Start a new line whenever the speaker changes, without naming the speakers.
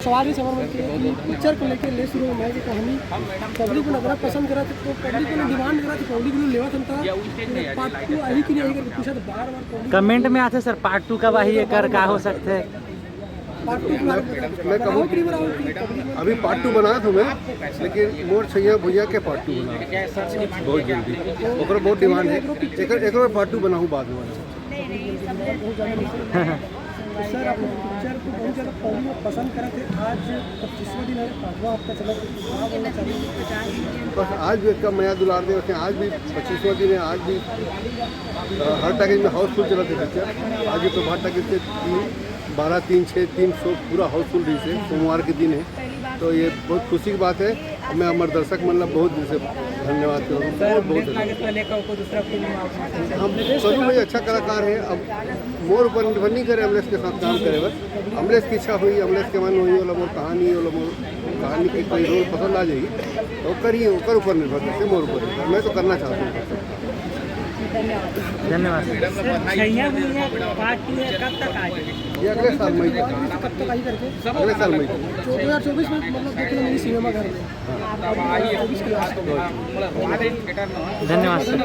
सवाल ये समझ में कि पिक्चर को लेकर ले शुरू में की कहानी पब्लिक को नजर पसंद करा तो पब्लिक ने डिमांड करा तो पब्लिक ने लेवा था पार्ट 2 आई कि नहीं करके पूछा तो बार-बार
कमेंट में आते सर पार्ट 2 कब आई है कर का हो सकते है।
पार्ट 2
मैं कहूँ अभी पार्ट 2 बनाया था मैं, लेकिन मोर छैया भैया के पार्ट 2 बना बहुत जल्दी, ओकरा बहुत डिमांड है। एक पार्ट 2 बनाऊँ बाद में।
सर आप पिक्चर को बहुत ज़्यादा पब्लिक पसंद करा थे, आज 25वां दिन है, 5वां हफ्ता चला
बस आज भी इसका मया दुलार दे रखे हैं। आज भी 25वां दिन है, आज भी हर टैकेज में हाउसफुल चला थे पिक्चर। आज भी तो हर टैकेज से 12, 3, 6, 3 शो पूरा हाउसफुल रही से सोमवार के दिन है, तो ये बहुत खुशी की बात है। मैं हमारे दर्शक मतलब बहुत दिन से धन्यवाद करूँ, बहुत हम सोनू भाई अच्छा कलाकार है। अब मोर ऊपर निर्भर नहीं करे, अमलेश के साथ काम करे, बस अमलेश की इच्छा हुई, अमलेश के मन हुई, वाला मोर कहानी वाला मोर कहानी की कोई रोल पसंद आ जाएगी तो करिए, ऊपर ऊपर निर्भर करते मोर ऊपर निर्भर। मैं तो करना चाहता हूँ।
धन्यवाद।
ये अगले साल मई
कब तक आई करके
अगले साल मई
2024 में मतलब देखने मेरी सिनेमा घर में
धन्यवाद सर।